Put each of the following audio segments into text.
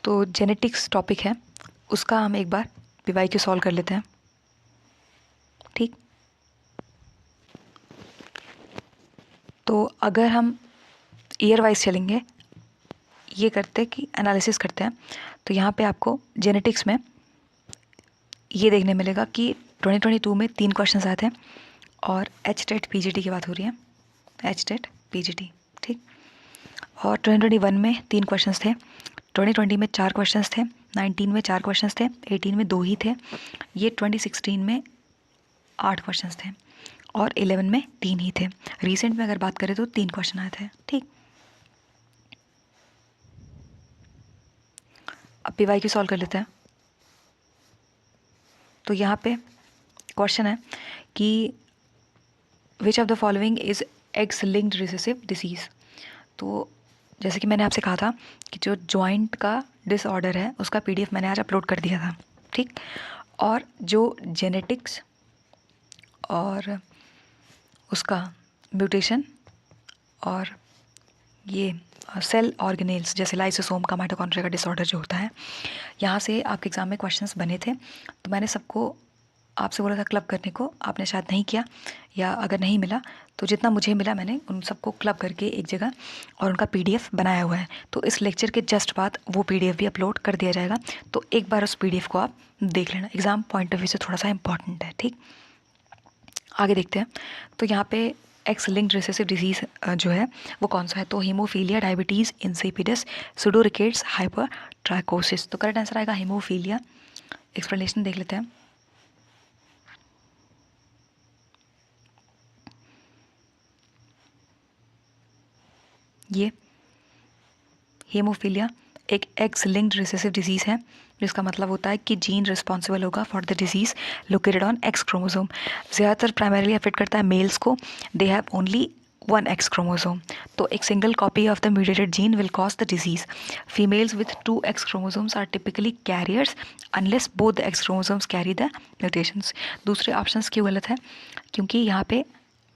तो genetics topic है, उसका हम एक बार पीवाईक्यू सॉल्व कर लेते हैं। ठीक, तो अगर हम ईयर वाइज चलेंगे, ये करते कि एनालिसिस करते हैं, तो यहाँ पे आपको जेनेटिक्स में ये देखने मिलेगा कि 2022 में 3 क्वेश्चंस आए थे और एच टेट पीजीटी की बात हो रही है, एच टेट पीजीटी। ठीक, और 2021 में 3 क्वेश्चंस थे, 2020 में 4 क्वेश्चंस थे, 19 में 4 क्वेश्चंस थे, 18 में 2 ही थे, ये 2016 में 8 क्वेश्चंस थे और 11 में 3 ही थे। रिसेंट में अगर बात करें तो 3 क्वेश्चन आए थे। ठीक, अब पीवाईक्यू सॉल्व कर लेते हैं। तो यहाँ पे क्वेश्चन है कि विच of the following is x linked recessive disease. तो जैसे कि मैंने आपसे कहा था कि जो जॉइंट का डिसऑर्डर है उसका पीडीएफ मैंने आज अपलोड कर दिया था। ठीक, और जो जेनेटिक्स और उसका म्यूटेशन और ये सेल ऑर्गेनेल्स जैसे लाइसोसोम का माइटोकॉन्ड्रिया का डिसऑर्डर जो होता है, यहाँ से आपके एग्जाम में क्वेश्चंस बने थे। तो मैंने सबको आपसे बोला था क्लब करने को, आपने शायद नहीं किया, या अगर नहीं मिला तो जितना मुझे मिला मैंने उन सबको क्लब करके एक जगह और उनका पीडीएफ बनाया हुआ है। तो इस लेक्चर के जस्ट बाद वो पीडीएफ भी अपलोड कर दिया जाएगा, तो एक बार उस पीडीएफ को आप देख लेना, एग्जाम पॉइंट ऑफ व्यू से थोड़ा सा इंपॉर्टेंट है। ठीक, आगे देखते हैं। तो यहाँ पे एक्स लिंक्ड रिसेसिव डिजीज जो है वो कौन सा है, तो हीमोफीलिया, डायबिटीज़ इंसिपिडस, सुडोरिकेट्स, हाइपरट्राइकोसिस। तो करेक्ट आंसर आएगा हीमोफीलिया। एक्सप्लेनेशन देख लेते हैं। ये हीमोफीलिया एक एक्स लिंक्ड रिसेसिव डिजीज़ है, जिसका मतलब होता है कि जीन रिस्पॉन्सिबल होगा for the disease located on X chromosome. ज़्यादातर प्राइमरीली अफेक्ट करता है मेल्स को, they have only 1 X chromosome. तो एक single copy of the mutated gene will cause the disease. Females with 2 X chromosomes are typically carriers unless both the X chromosomes carry the mutations. दूसरे options क्यों गलत है, क्योंकि यहाँ पे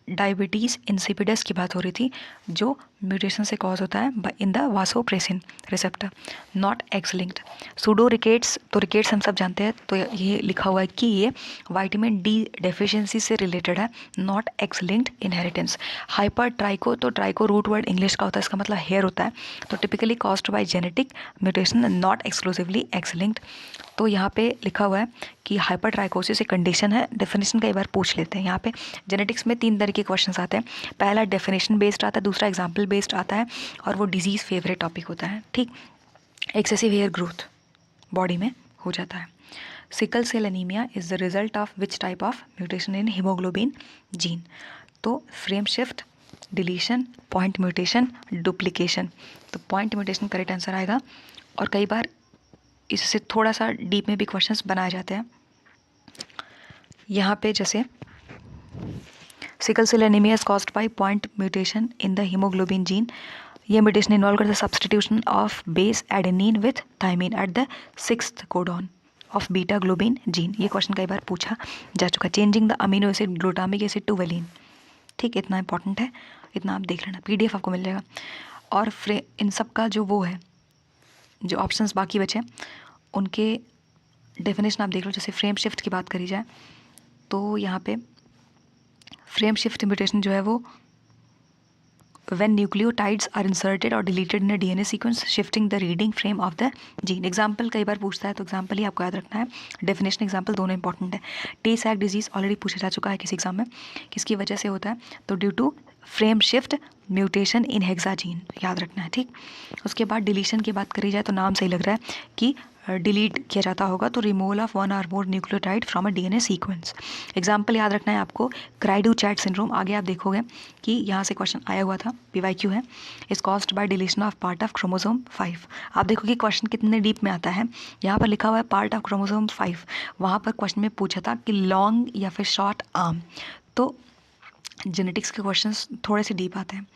diabetes insipidus की बात हो रही थी जो म्यूटेशन से कॉज होता है in the vasopressin receptor, not x linked. Pseudo rickets, तो रिकेट्स हम सब जानते हैं, तो ये लिखा हुआ है कि ये विटामिन डी डेफिशिएंसी से रिलेटेड है, not x linked inheritance. Hyper tricho, तो ट्राइको रूट वर्ड इंग्लिश का होता है, इसका मतलब हेयर होता है, तो typically caused bye genetic mutation, not exclusively x linked. तो यहाँ पे लिखा हुआ है कि हाइपर ट्राइकोसिस एक कंडीशन है। डेफिनेशन कई बार पूछ लेते हैं। यहाँ पे जेनेटिक्स में 3 तरह के क्वेश्चंस आते हैं, पहला डेफिनेशन बेस्ड आता है, दूसरा एग्जाम्पल बेस्ड आता है, और वो डिजीज़ फेवरेट टॉपिक होता है। ठीक, एक्सेसिव हेयर ग्रोथ बॉडी में हो जाता है। Sickle cell anaemia is the result of which type of mutation in haemoglobin gene. तो frame shift, deletion, point mutation, duplication. तो पॉइंट म्यूटेशन करेक्ट आंसर आएगा, और कई बार इससे थोड़ा सा डीप में भी क्वेश्चंस बनाए जाते हैं। यहाँ पे जैसे sickle cell anaemia is caused by point mutation in the haemoglobin gene. ये म्यूटेशन इन्वॉल्व करता है substitution of base adenine with thymine at the 6th codon of beta globin gene. ये क्वेश्चन कई बार पूछा जा चुका है। Changing the amino acid glutamic acid to valine. ठीक, इतना इंपॉर्टेंट है, इतना आप देख लेना, पीडीएफ आपको मिल जाएगा। और इन सब का जो वो है, जो ऑप्शंस बाकी बचे उनके डेफिनेशन आप देख लो। जैसे फ्रेम शिफ्ट की बात करी जाए तो यहाँ पे फ्रेम शिफ्ट म्यूटेशन जो है वो when nucleotides are inserted or deleted in a DNA sequence shifting the reading frame of the gene। Example कई बार पूछता है, तो एग्जाम्पल ही आपको याद रखना है, डेफिनेशन एग्जाम्पल दोनों इंपॉर्टेंट है। टे सैक डिजीज ऑलरेडी पूछा जा चुका है किसी एग्जाम में, किसकी वजह से होता है, तो due to frame shift mutation in hexa gene, याद रखना है। ठीक, उसके बाद डिलीशन की बात करी जाए तो नाम सही लग रहा है कि डिलीट किया जाता होगा, तो removal of 1 or more nucleotide from a DNA sequence. Example याद रखना है आपको, क्राइडू चैट सिंड्रोम। आगे आप देखोगे कि यहाँ से क्वेश्चन आया हुआ था, पीवाईक्यू है, is caused by deletion of part of chromosome 5। आप देखोगे क्वेश्चन कितने डीप में आता है। यहाँ पर लिखा हुआ है पार्ट ऑफ क्रोमोसोम 5, वहाँ पर क्वेश्चन में पूछा था कि लॉन्ग या फिर शॉर्ट आर्म। तो जेनेटिक्स के क्वेश्चंस थोड़े से डीप आते हैं।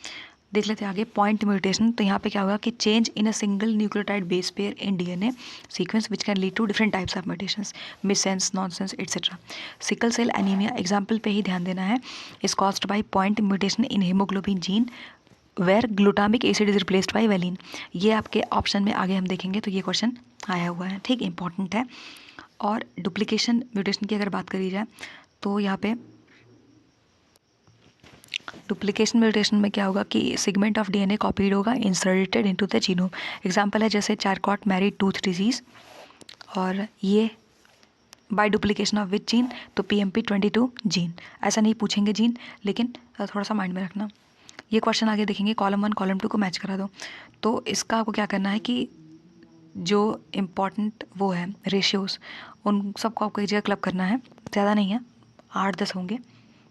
देख लेते हैं आगे, पॉइंट म्यूटेशन। तो यहाँ पे क्या होगा कि change in a single nucleotide base pair in DNA sequence which can lead to different types of mutations, missense, nonsense etcetera. Sickle cell anaemia, example पे ही ध्यान देना है, is caused by point mutation in haemoglobin gene where glutamic acid is replaced by valine. ये आपके option में आगे हम देखेंगे तो ये क्वेश्चन आया हुआ है, ठीक, इंपॉर्टेंट है। और डुप्लीकेशन म्यूटेशन की अगर बात करी जाए तो यहाँ पे डुप्लीकेशन म्यूटेशन में क्या होगा कि सेगमेंट ऑफ डीएनए कॉपीड होगा inserted into the genome. Example है जैसे चारकॉट मैरिड टूथ डिजीज, और ये by duplication of which gene, तो PMP22 जीन। ऐसा नहीं पूछेंगे जीन, लेकिन थोड़ा सा माइंड में रखना। ये क्वेश्चन आगे देखेंगे, कॉलम 1 कॉलम 2 को मैच करा दो। तो इसका आपको क्या करना है कि जो इम्पॉर्टेंट वो है रेशियोज़, उन सबको आपको एक जगह क्लब करना है। ज़्यादा नहीं है, 8-10 होंगे।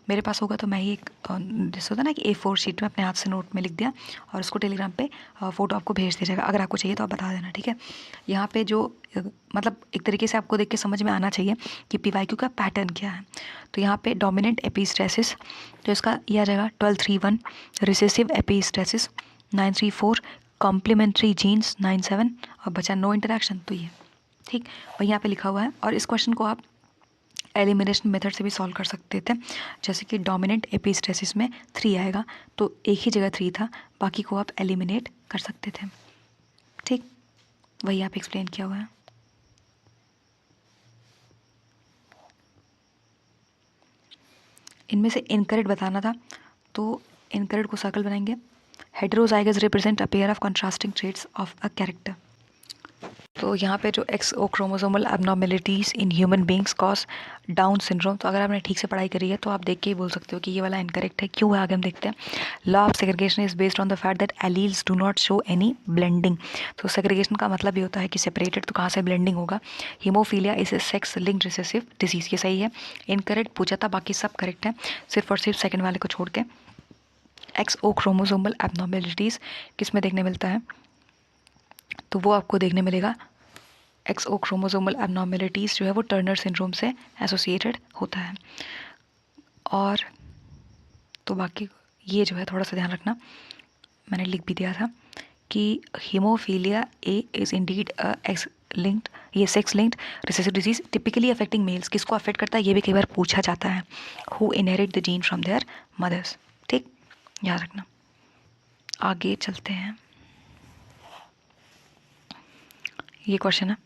मेरे पास होगा तो मैं ही एक जैसे होता है ना कि A4 शीट में अपने हाथ से नोट में लिख दिया और उसको टेलीग्राम पे फ़ोटो आपको भेज दिया जाएगा। अगर आपको चाहिए तो आप बता देना, ठीक है। यहाँ पे जो मतलब एक तरीके से आपको देख के समझ में आना चाहिए कि PYQ का पैटर्न क्या है। तो यहाँ पे डोमिनेंट एपिस्टेसिस, तो इसका ये आ जाएगा 1231, रिसेसिव एपिस्टेसिस 934, कॉम्प्लीमेंट्री जीन्स 97, और बचा नो इंटरेक्शन, तो ये ठीक वही यहाँ पे लिखा हुआ है। और इस क्वेश्चन को आप एलिमिनेशन मेथड से भी सॉल्व कर सकते थे, जैसे कि डोमिनेंट एपिस्टेसिस में 3 आएगा, तो एक ही जगह 3 था, बाकी को आप एलिमिनेट कर सकते थे, ठीक, वही आप एक्सप्लेन किया हुआ है। इनमें से इनकरेक्ट बताना था, तो इनकरेक्ट को सर्कल बनाएंगे। Heterozygous represent a pair of contrasting traits of a character. तो यहाँ पे जो XO chromosomal abnormalities in human beings cause down syndrome, तो अगर आपने ठीक से पढ़ाई करी है तो आप देख के ही बोल सकते हो कि ये वाला इनकरेक्ट है। क्यों है आगे हम देखते हैं। Law of segregation is based on the fact that alleles do not show any blending. तो सेग्रीगेशन का मतलब ये होता है कि सेपरेटेड, तो कहाँ से ब्लेंडिंग होगा। Haemophilia is a sex linked recessive disease, ये सही है। इनकरेक्ट पूछा था, बाकी सब करेक्ट है, सिर्फ और सिर्फ सेकेंड वाले को छोड़ के। XO क्रोमोसोमल एबनॉर्मेलिटीज़ किस में देखने मिलता है, तो वो आपको देखने मिलेगा XO क्रोमोसोमल एबनॉर्मेलिटीज़ जो है वो टर्नर सिंड्रोम से एसोसिएटेड होता है। और तो बाकी ये जो है थोड़ा सा ध्यान रखना, मैंने लिख भी दिया था कि haemophilia a is indeed x linked, ये sex linked recessive disease typically affecting males. किसको अफेक्ट करता है ये भी कई बार पूछा जाता है, who inherit the gene from their mothers, ठीक, याद रखना। आगे चलते हैं, ये क्वेश्चन है,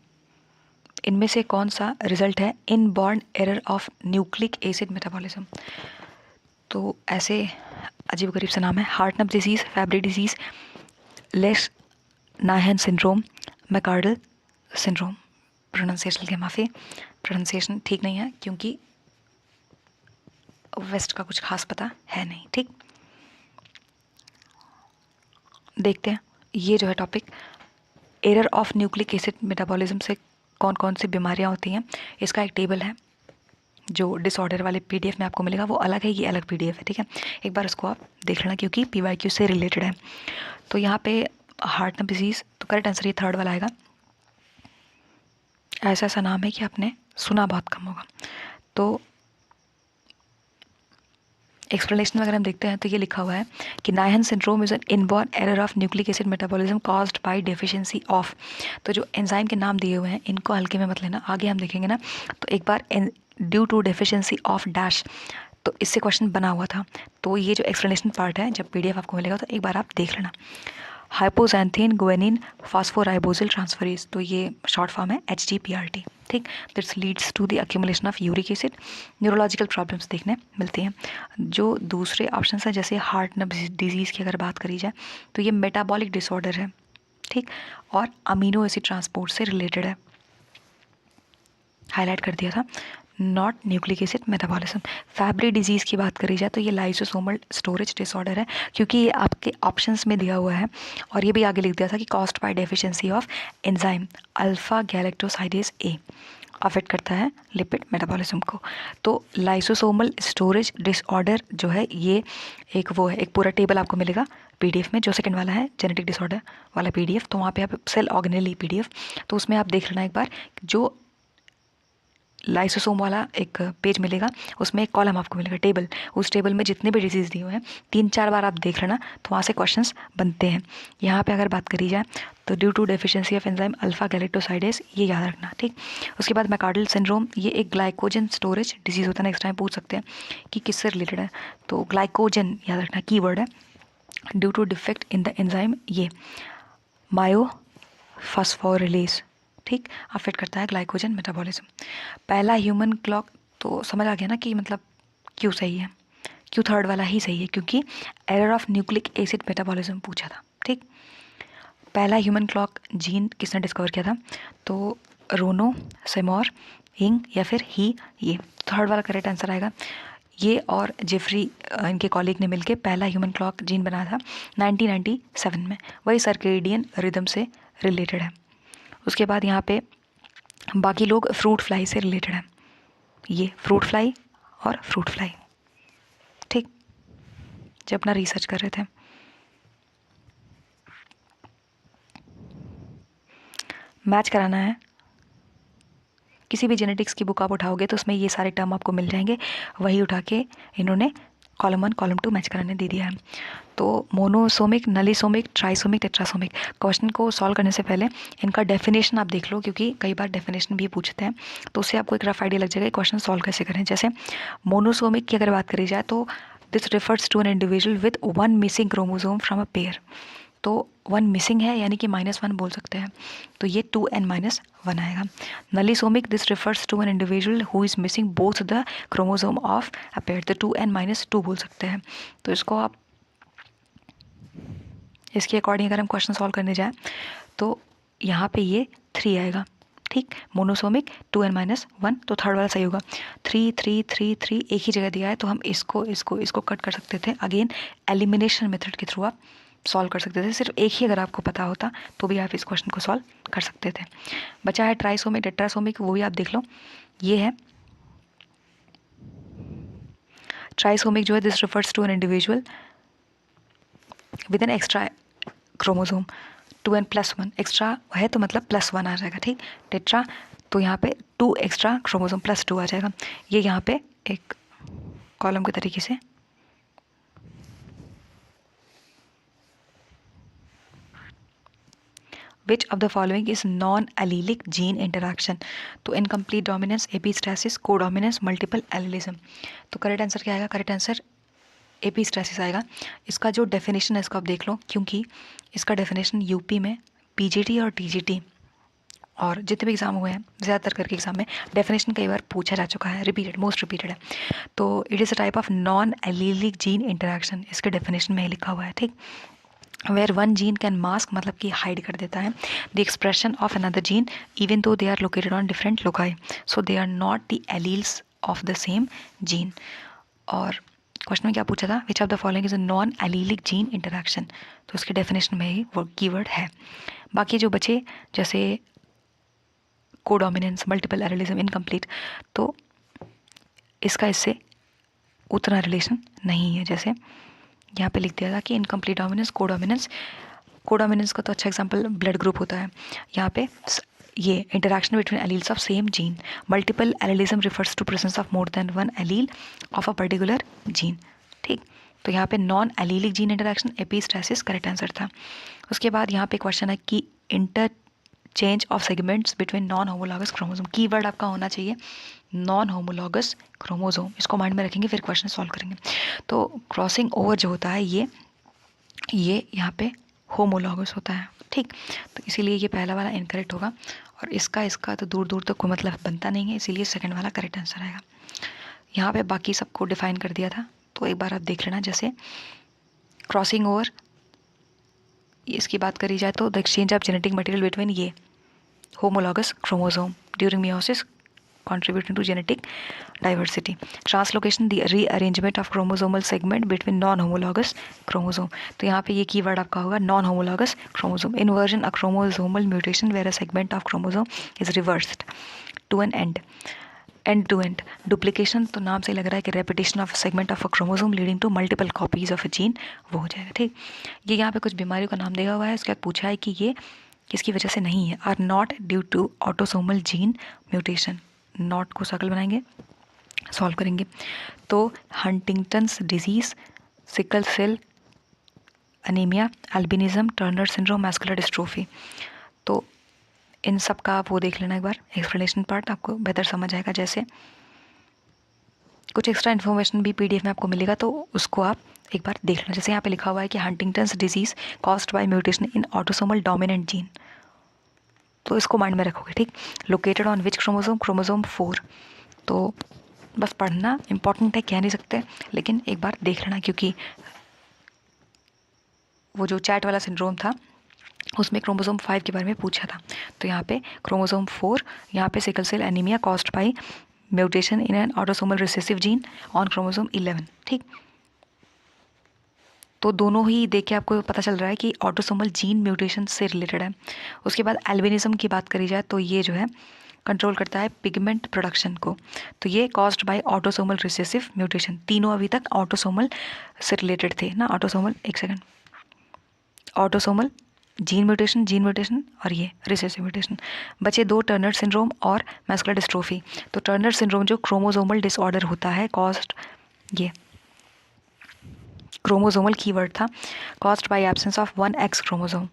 इनमें से कौन सा रिजल्ट है inborn error of nucleic acid metabolism. तो ऐसे अजीब गरीब सा नाम है, हार्टनप डिजीज़, फैब्री डिजीज़, लेश नाहन सिंड्रोम, मैकार्डल सिंड्रोम। प्रोनाउंसिएशन के माफ़ी, प्रोनाउंसिएशन ठीक नहीं है क्योंकि वेस्ट का कुछ खास पता है नहीं, ठीक। देखते हैं ये जो है topic, error of nucleic acid metabolism से कौन कौन सी बीमारियां होती हैं। इसका एक टेबल है जो डिसऑर्डर वाले PDF में आपको मिलेगा, वो अलग है, ये अलग PDF है, ठीक है। एक बार उसको आप देख लेना क्योंकि PYQ से रिलेटेड है। तो यहाँ पे हार्टनप डिजीज़, तो करेक्ट आंसर ये थर्ड वाला आएगा। ऐसा ऐसा नाम है कि आपने सुना बहुत कम होगा। तो एक्सप्लेनेशन अगर हम देखते हैं तो ये लिखा हुआ है कि Nyhan syndrome is an inborn error of nucleic acid metabolism caused by deficiency of. तो जो एंजाइम के नाम दिए हुए हैं इनको हल्के में मत लेना, आगे हम देखेंगे ना। तो एक बार due to deficiency of dash, तो इससे क्वेश्चन बना हुआ था। तो ये जो एक्सप्लेनेशन पार्ट है जब PDF आपको मिलेगा तो एक बार आप देख लेना। हाइपोजैंथीन गुएनिन फॉस्फोराइबोसिल ट्रांसफरेज, तो ये शॉर्ट फॉर्म है HGPRT, ठीक। This leads to the accumulation of uric acid. Neurological problems देखने मिलती हैं। जो दूसरे ऑप्शन हैं जैसे हार्टनप डिजीज़ की अगर बात करी जाए तो ये मेटाबॉलिक डिसऑर्डर है, ठीक, और अमीनो एसिड ट्रांसपोर्ट से रिलेटेड है, हाईलाइट कर दिया था, not nucleic acid metabolism. Fabry disease की बात करी जाए तो ये लाइसोसोमल स्टोरेज डिसऑर्डर है, क्योंकि ये आपके ऑप्शंस में दिया हुआ है। और ये भी आगे लिख दिया था कि caused by deficiency of enzyme alpha galactosidase A, affect करता है लिपिड मेटाबॉलिज्म को। तो लाइसोसोमल स्टोरेज डिसऑर्डर जो है ये एक वो है, एक पूरा टेबल आपको मिलेगा PDF में। जो सेकंड वाला है जेनेटिक डिसऑर्डर वाला PDF, तो वहाँ पे आप सेल ऑर्गेनेली PDF, तो उसमें आप देख लेना एक बार, जो लाइसोसोम वाला एक पेज मिलेगा उसमें एक कॉलम आपको मिलेगा टेबल, उस टेबल में जितने भी डिजीज़ दिए हुए हैं 3-4 बार आप देख लेना, तो वहाँ से क्वेश्चंस बनते हैं। यहाँ पे अगर बात करी जाए तो due to deficiency of enzyme alpha galactosidase, ये याद रखना, ठीक। उसके बाद मैकार्डल सिंड्रोम, ये एक ग्लाइकोजन स्टोरेज डिजीज़ होता है। नेक्स्ट टाइम पूछ सकते हैं कि किससे रिलेटेड है, तो ग्लाइकोजन याद रखना कीवर्ड है। Due to defect in the enzyme ये मायोफॉस्फोरिलेज, ठीक, अफेक्ट करता है ग्लाइकोजन मेटाबॉलिज्म। पहला ह्यूमन क्लॉक तो समझ आ गया ना कि मतलब क्यों सही है, क्यों थर्ड वाला ही सही है, क्योंकि error of nucleic acid metabolism पूछा था, ठीक। पहला ह्यूमन क्लॉक जीन किसने डिस्कवर किया था, तो रोनो, सेमोर, हिंग या फिर ही, ये थर्ड वाला करेक्ट आंसर आएगा। ये और जेफरी इनके कॉलीग ने मिलकर पहला ह्यूमन क्लॉक जीन बनाया था 1997 में, वही सर्केडियन रिदम से रिलेटेड है। उसके बाद यहाँ पे बाकी लोग फ्रूट फ्लाई से रिलेटेड है, ये फ्रूट फ्लाई और फ्रूट फ्लाई, ठीक, जो अपना रिसर्च कर रहे थे। मैच कराना है, किसी भी जेनेटिक्स की बुक आप उठाओगे तो उसमें ये सारे टर्म आपको मिल जाएंगे, वही उठा के इन्होंने कॉलम 1 कॉलम 2 मैच कराने दे दिया है। तो मोनोसोमिक, नलीसोमिक, ट्राइसोमिक, टेट्रासोमिक, क्वेश्चन को सॉल्व करने से पहले इनका डेफिनेशन आप देख लो, क्योंकि कई बार डेफिनेशन भी पूछते हैं, तो उससे आपको एक रफ आइडिया लग जाएगा क्वेश्चन सॉल्व कैसे करें। जैसे मोनोसोमिक की अगर बात करी जाए तो this refers to an individual with 1 missing chromosome from a pair, तो 1 मिसिंग है यानी कि -1 बोल सकते हैं, तो ये 2n-1 आएगा। Nullisomic, this refers to an individual who is missing both the chromosome of a pair, तो 2n-2 बोल सकते हैं। तो इसको आप इसके अकॉर्डिंग अगर हम क्वेश्चन सॉल्व करने जाएं तो यहाँ पे ये 3 आएगा, ठीक। मोनोसोमिक 2n-1, तो थर्ड वाला सही होगा। 3 3 3 3 एक ही जगह दिया है, तो हम इसको इसको इसको कट कर सकते थे। अगेन एलिमिनेशन मेथड के थ्रू आप सॉल्व कर सकते थे, सिर्फ एक ही अगर आपको पता होता तो भी आप इस क्वेश्चन को सॉल्व कर सकते थे। बचा है ट्राइसोमिक, टेट्रासोमिक, वो भी आप देख लो। ये है ट्राइसोमिक जो है, this refers to an individual with an extra chromosome 2n+1, extra है तो मतलब +1 आ जाएगा, ठीक। टेट्रा तो यहाँ पे 2 एक्स्ट्रा क्रोमोसोम +2 आ जाएगा। ये यहाँ पे एक कॉलम के तरीके से Which of the following is non-allelic gene interaction? तो incomplete dominance, epistasis, codominance, multiple allelism। तो करेक्ट आंसर क्या आएगा, करेक्ट आंसर एपिस्टैसिस आएगा। इसका जो डेफिनेशन है इसको आप देख लो, क्योंकि इसका डेफिनेशन यूपी में पीजीटी और टीजीटी और जितने भी एग्जाम हुए हैं ज़्यादातर करके एग्जाम में डेफिनेशन कई बार पूछा जा चुका है, रिपीटेड, मोस्ट रिपीटेड है। तो it is a type of non allelic gene interaction, इसके डेफिनेशन में ही लिखा हुआ है, ठीक। वेयर 1 जीन कैन मास्क, मतलब कि हाइड कर देता है the expression of another gene even though they are located on different loci, so they are not the alleles of the same gene. और क्वेश्चन में क्या पूछा था, which of the following is a non allelic gene interaction, तो उसके definition में ही वो keyword है। बाकी जो बचे जैसे कोडोमिनेंस, मल्टीपल एलिलिज्म, इनकम्प्लीट, तो इसका इससे उतना रिलेशन नहीं है। जैसे यहाँ पे लिख दिया था कि इनकम्प्लीट डोमिनेंस, कोडोमिनेंस, कोडोमिनेंस का तो अच्छा एग्जांपल ब्लड ग्रुप होता है। यहाँ पे ये interaction between alleles of same gene, multiple allelism refers to presence of more than 1 allele of a particular gene, ठीक। तो यहाँ पे non allelic gene interaction, epistasis correct answer था। उसके बाद यहाँ पे क्वेश्चन है कि interchange of segments between non homologous chromosome, keyword आपका होना चाहिए नॉन होमोलॉगस क्रोमोसोम, इसको माइंड में रखेंगे फिर क्वेश्चन सॉल्व करेंगे। तो क्रॉसिंग ओवर जो होता है ये यहाँ पे होमोलॉगस होता है, ठीक। तो इसीलिए ये पहला वाला इनकरेक्ट होगा, और इसका तो दूर दूर तक कोई मतलब बनता नहीं है, इसीलिए सेकंड वाला करेक्ट आंसर आएगा। यहाँ पे बाकी सबको डिफाइन कर दिया था, तो एक बार आप देख लेना। जैसे क्रॉसिंग ओवर, इसकी बात करी जाए तो the exchange of genetic material between ये homologous chromosome during meiosis contributing to genetic diversity. Translocation, the rearrangement of chromosomal segment between non-homologous chromosome. तो यहाँ पे ये कीवर्ड आपका होगा non-homologous chromosome. Inversion, a chromosomal mutation where a segment of chromosome is reversed to an end to end. Duplication, तो नाम से लग रहा है कि repetition of a segment of a chromosome leading to multiple copies of a gene, वो हो जाएगा, ठीक। ये यहाँ पे कुछ बीमारियों का नाम दिया हुआ है, उसके बाद पूछा है कि ये किसकी वजह से नहीं है, are not due to autosomal gene mutation. Not को सर्कल बनाएंगे, सॉल्व करेंगे। तो Huntington's disease, sickle cell anaemia, albinism, Turner syndrome, muscular dystrophy, तो इन सब का आप वो देख लेना एक बार, एक्सप्लेनेशन पार्ट आपको बेहतर समझ आएगा। जैसे कुछ एक्स्ट्रा इन्फॉर्मेशन भी पीडीएफ में आपको मिलेगा, तो उसको आप एक बार देख लेना। जैसे यहाँ पे लिखा हुआ है कि Huntington's disease caused by mutation in autosomal dominant gene, तो इसको माइंड में रखोगे, ठीक। Located on which chromosome, chromosome 4। तो बस पढ़ना इंपॉर्टेंट है, कह नहीं सकते, लेकिन एक बार देख लेना, क्योंकि वो जो चैट वाला सिंड्रोम था उसमें क्रोमोसोम 5 के बारे में पूछा था। तो यहाँ पे क्रोमोसोम 4, यहाँ पे sickle cell anaemia caused by mutation in an autosomal recessive gene on chromosome 11, ठीक। तो दोनों ही देख के आपको पता चल रहा है कि ऑटोसोमल जीन म्यूटेशन से रिलेटेड है। उसके बाद एल्बिनिज्म की बात करी जाए तो ये जो है कंट्रोल करता है पिगमेंट प्रोडक्शन को, तो ये caused by autosomal recessive mutation. तीनों अभी तक ऑटोसोमल से रिलेटेड थे ना, ऑटोसोमल, एक सेकंड, ऑटोसोमल जीन म्यूटेशन और ये रिसेसिव म्यूटेशन। बचे दो, टर्नर सिंड्रोम और मैस्कुलर डिस्ट्रोफी। तो टर्नर सिंड्रोम जो क्रोमोसोमल डिसऑर्डर होता है, कॉज्ड, ये क्रोमोसोमल कीवर्ड था, caused by absence of 1X chromosome,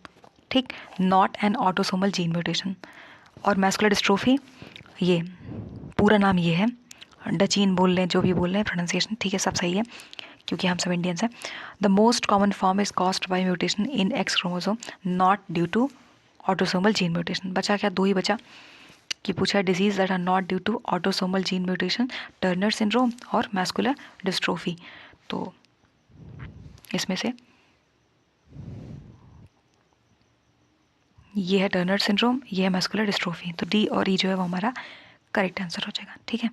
ठीक, not an autosomal gene mutation. और मैस्कुलर डिस्ट्रोफी, ये पूरा नाम ये है, डचीन बोल लें, जो भी बोल लें, प्रोनाउंसिएशन ठीक है, सब सही है क्योंकि हम सब इंडियंस हैं। The most common form is caused by mutation in X chromosome not due to autosomal gene mutation. बचा क्या, दो ही बचा कि पूछा disease that are not due to autosomal gene mutation, Turner syndrome और मैस्कुलर डिस्ट्रोफी। तो इसमें से ये है टर्नर सिंड्रोम, ये है मैस्कुलर डिस्ट्रोफी, तो डी और ई जो है वो हमारा करेक्ट आंसर हो जाएगा, ठीक है।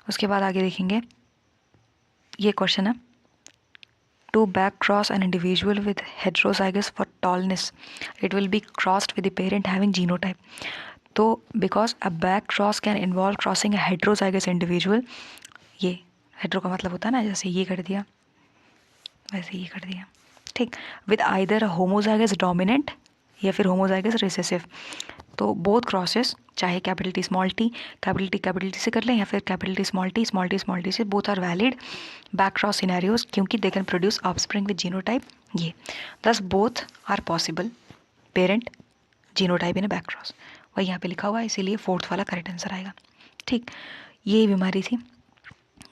उसके बाद आगे देखेंगे, ये क्वेश्चन है, to back cross an individual with heterozygous for tallness, it will be crossed with the parent having genotype. तो because a back cross can involve crossing a heterozygous individual, ये हेट्रो का मतलब होता है ना, जैसे ये कर दिया वैसे ये कर दिया, ठीक, विद आइदर होमोजाइगस डोमिनेंट या फिर होमोजाइगस रिसेसिव। तो बोथ क्रॉसेस, चाहे कैपिटल टी स्मॉल टी से कर लें या फिर कैपिटल टी स्मॉल टी से, both are valid back cross scenarios, क्योंकि they can produce offspring with genotype ये, this both are possible parent genotype in back cross. वही यहाँ पे लिखा हुआ है, इसीलिए फोर्थ वाला करेक्ट आंसर आएगा, ठीक। ये बीमारी थी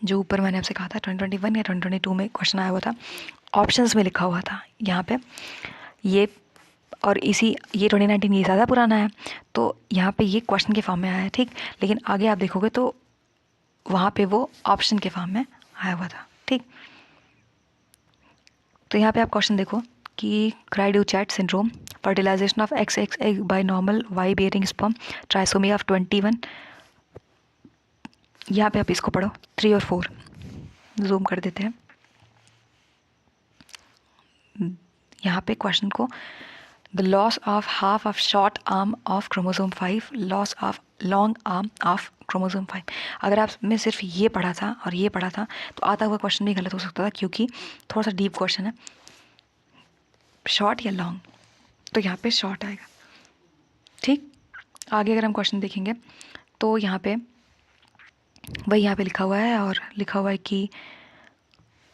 जो ऊपर मैंने आपसे कहा था 2021 या 2022 में क्वेश्चन आया हुआ था, ऑप्शंस में लिखा हुआ था यहाँ पे ये, और ये 2019 ये ज़्यादा पुराना है, तो यहाँ पे ये क्वेश्चन के फॉर्म में आया है, ठीक। लेकिन आगे आप देखोगे तो वहाँ पे वो ऑप्शन के फॉर्म में आया हुआ था, ठीक। तो यहाँ पे आप क्वेश्चन देखो कि cri du chat syndrome, fertilization of XX egg by normal Y bearing sperm, trisomy of 21, यहाँ पे आप इसको पढ़ो 3 और 4, जूम कर देते हैं यहाँ पे क्वेश्चन को, the loss of half of short arm of chromosome 5, loss of long arm of chromosome 5। अगर आपने सिर्फ ये पढ़ा था और ये पढ़ा था तो आता हुआ क्वेश्चन भी गलत हो सकता था, क्योंकि थोड़ा सा डीप क्वेश्चन है, शॉर्ट या लॉन्ग, तो यहाँ पे शॉर्ट आएगा, ठीक। आगे अगर हम क्वेश्चन देखेंगे तो यहाँ पे वही यहाँ पे लिखा हुआ है, और लिखा हुआ है कि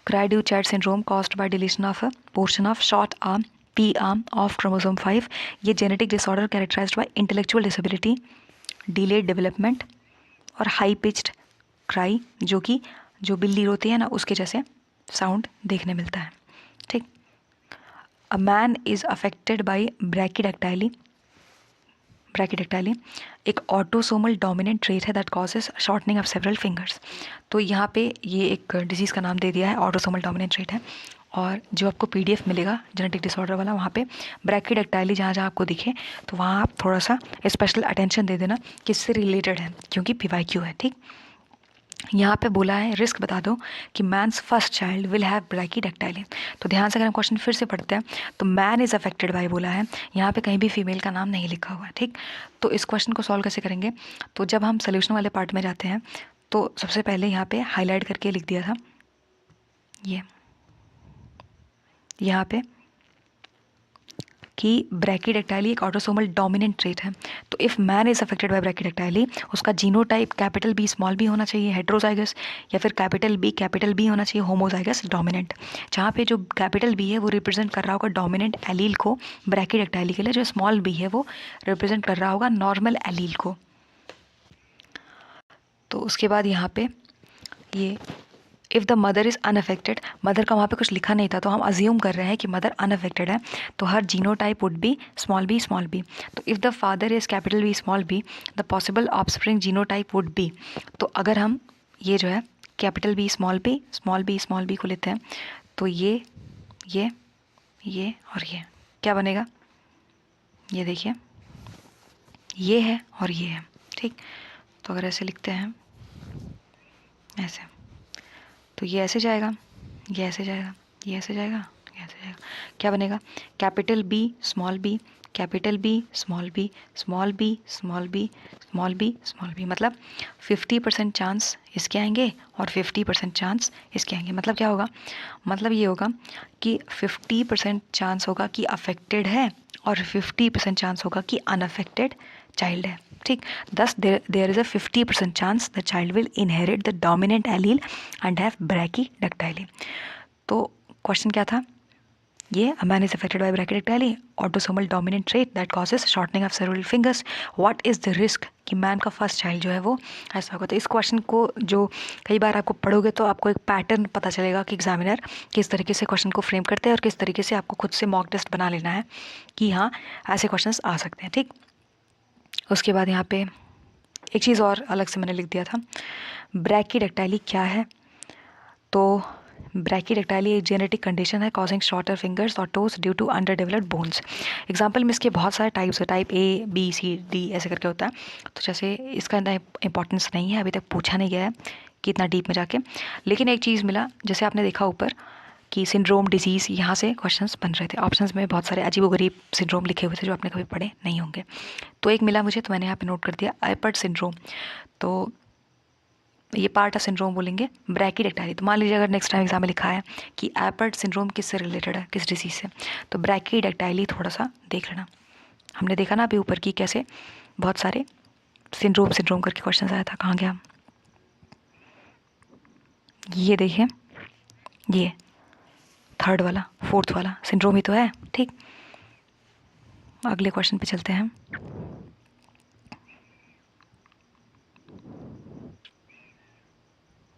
cri du chat syndrome caused by deletion of a portion of short arm P arm of chromosome 5, ये genetic disorder characterized by intellectual disability, delayed development और हाई पिच्ड क्राई, जो कि जो बिल्ली रोती है ना उसके जैसे साउंड देखने मिलता है, ठीक। A man is affected by brachydactyly, एक ऑटोसोमल डोमिनेंट ट्रेट है that causes shortening of several fingers. तो यहाँ पे ये एक डिजीज़ का नाम दे दिया है, ऑटोसोमल डोमिनेंट ट्रेट है, और जो आपको PDF मिलेगा जेनेटिक डिसऑर्डर वाला, वहाँ पे ब्रैकिडेक्टाइली जहाँ जहाँ आपको दिखे तो वहाँ आप थोड़ा सा स्पेशल अटेंशन दे देना किससे रिलेटेड है, क्योंकि PYQ है, ठीक। यहाँ पे बोला है रिस्क बता दो कि man's first child will have brachydactyly. तो ध्यान से अगर हम क्वेश्चन फिर से पढ़ते हैं तो मैन इज़ अफेक्टेड बाय बोला है, यहाँ पे कहीं भी फीमेल का नाम नहीं लिखा हुआ है, ठीक। तो इस क्वेश्चन को सॉल्व कैसे करेंगे, तो जब हम सोल्यूशन वाले पार्ट में जाते हैं तो सबसे पहले यहाँ पे हाईलाइट करके लिख दिया था ये यहाँ पे कि ब्रैकिडेक्टाइली एक ऑटोसोमल डोमिनेंट ट्रेट है। तो if man is affected by brachydactyly, उसका genotype capital B small b होना चाहिए हेट्रोजाइगस, या फिर कैपिटल B होना चाहिए होमोजाइगस डोमिनेंट। जहाँ पे जो कैपिटल B है वो रिप्रेजेंट कर रहा होगा डोमिनेंट एलील को ब्रैकिडेक्टाइली के लिए, जो स्मॉल b है वो रिप्रेजेंट कर रहा होगा नॉर्मल एलील को। तो उसके बाद यहाँ पे ये if the mother is unaffected, mother का वहाँ पे कुछ लिखा नहीं था तो हम अज्यूम कर रहे हैं कि मदर अनअफेक्टेड है, तो हर genotype would be small B small B. तो if the father is capital B small B, the possible offspring genotype would be. तो अगर हम ये जो है कैपिटल बी स्मॉल बी को लेते हैं, तो ये और ये क्या बनेगा, ये देखिए ये है और ये है, ठीक। तो अगर ऐसे लिखते हैं ऐसे, तो ये ऐसे जाएगा, ये ऐसे जाएगा, ये ऐसे जाएगा, ये ऐसे जाएगा, क्या बनेगा, capital B small B, capital B small B, small B small B, small B small B, मतलब 50% चांस इसके आएंगे और 50% चांस इसके आएंगे। मतलब क्या होगा, मतलब ये होगा कि 50% चांस होगा कि अफेक्टेड है और 50% चांस होगा कि अनअफेक्टेड चाइल्ड है, ठीक। thus there is a 50% chance the child will inherit the dominant allele and have brachydactyly। तो क्वेश्चन क्या था, ये a man is affected by brachydactyly, autosomal dominant trait that causes shortening of several fingers, what is the risk कि man का first child जो है वो ऐसा होगा। तो इस क्वेश्चन को जो कई बार आपको पढ़ोगे तो आपको एक पैटर्न पता चलेगा कि एग्जामिनर किस तरीके से क्वेश्चन को फ्रेम करते हैं और किस तरीके से आपको खुद से मॉक टेस्ट बना लेना है कि हाँ ऐसे क्वेश्चंस आ सकते हैं, ठीक। उसके बाद यहाँ पे एक चीज़ और अलग से मैंने लिख दिया था, ब्रैकीडेक्टाइली क्या है। तो ब्रैकीडेक्टाइली एक जेनेटिक कंडीशन है कॉजिंग शॉर्टर फिंगर्स और toes due to under developed bones. Example में इसके बहुत सारे टाइप्स है, type A B C D ऐसे करके होता है। तो जैसे इसका इतना इंपॉर्टेंस नहीं है, अभी तक पूछा नहीं गया है कि इतना डीप में जाके, लेकिन एक चीज़ मिला, जैसे आपने देखा ऊपर कि सिंड्रोम डिजीज़, यहाँ से क्वेश्चंस बन रहे थे। ऑप्शंस में बहुत सारे अजीबोगरीब सिंड्रोम लिखे हुए थे जो आपने कभी पढ़े नहीं होंगे। तो एक मिला मुझे, तो मैंने यहाँ पे नोट कर दिया आइपर्ड सिंड्रोम। तो ये पार्ट ऑफ सिंड्रोम बोलेंगे ब्रैकीडेक्टाइली। तो मान लीजिए अगर नेक्स्ट टाइम एग्जाम में लिखा है कि आइपर्ड सिंड्रोम किससे रिलेटेड है, किस डिजीज़ से, तो ब्रैकीडेक्टाइली थोड़ा सा देख लेना। हमने देखा ना अभी ऊपर की कैसे बहुत सारे सिंड्रोम करके क्वेश्चन आया था, कहाँ गया, ये देखिए ये थर्ड वाला फोर्थ वाला सिंड्रोम ही तो है, ठीक। अगले क्वेश्चन पे चलते हैं।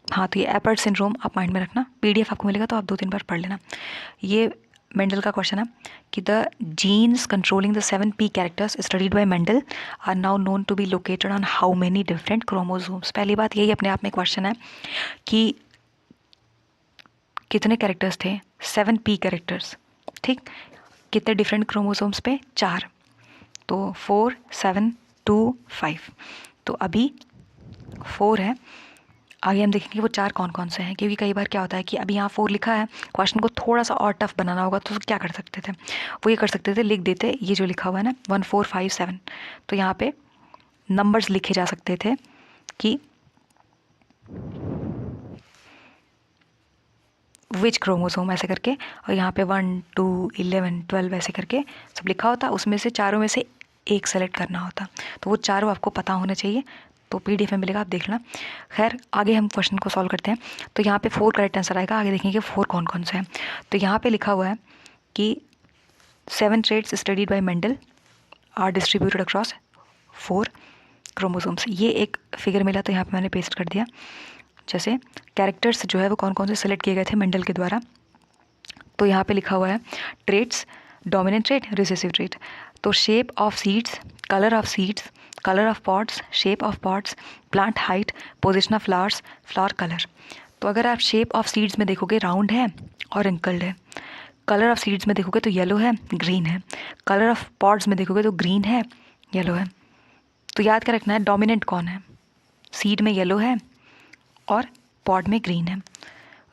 हाँ, तो ये एपर्ट सिंड्रोम आप माइंड में रखना, पीडीएफ आपको मिलेगा तो आप 2-3 बार पढ़ लेना। ये मेंडल का क्वेश्चन है कि the genes controlling the 7 P characters studied by Mendel are now known to be located on how many different chromosomes. पहली बात यही अपने आप में क्वेश्चन है कि कितने कैरेक्टर्स थे, 7 P कैरेक्टर्स, ठीक। कितने डिफरेंट क्रोमोसोम्स पे, 4, तो 4 7 2 5। तो अभी 4 है, आगे हम देखेंगे वो 4 कौन कौन से हैं, क्योंकि कई बार क्या होता है कि अभी यहाँ 4 लिखा है, क्वेश्चन को थोड़ा सा और टफ बनाना होगा तो क्या कर सकते थे, वो ये कर सकते थे, लिख देते ये जो लिखा हुआ है ना 1 4 5 7, तो यहाँ पे नंबर्स लिखे जा सकते थे कि विच क्रोमोसोम ऐसे करके, और यहाँ पे 1 2 11 12 ऐसे करके सब लिखा होता, उसमें से चारों में से एक सेलेक्ट करना होता। तो वो चारों आपको पता होना चाहिए, तो पीडीएफ में मिलेगा, आप देख लेना। खैर आगे हम क्वेश्चन को सॉल्व करते हैं। तो यहाँ पे 4 करेक्ट आंसर आएगा, आगे देखेंगे 4 कौन कौन से हैं। तो यहाँ पे लिखा हुआ है कि 7 traits studied by Mendel are distributed across 4 chromosomes. ये एक फिगर मिला तो यहाँ पे मैंने पेस्ट कर दिया। जैसे कैरेक्टर्स जो है वो कौन कौन से सेलेक्ट किए गए थे मेंडल के द्वारा, तो यहाँ पे लिखा हुआ है traits, dominant trait, recessive trait. तो shape of seeds, colour of seeds, colour of pods, shape of pods, plant height, position of flowers, flower colour. तो अगर आप शेप ऑफ सीड्स में देखोगे राउंड है और रिंकल्ड है, कलर ऑफ सीड्स में देखोगे तो येलो है ग्रीन है, कलर ऑफ पॉट्स में देखोगे तो ग्रीन है येलो है। तो याद क्या रखना है, डोमिनेंट कौन है, सीड में येलो है और पॉट में ग्रीन है।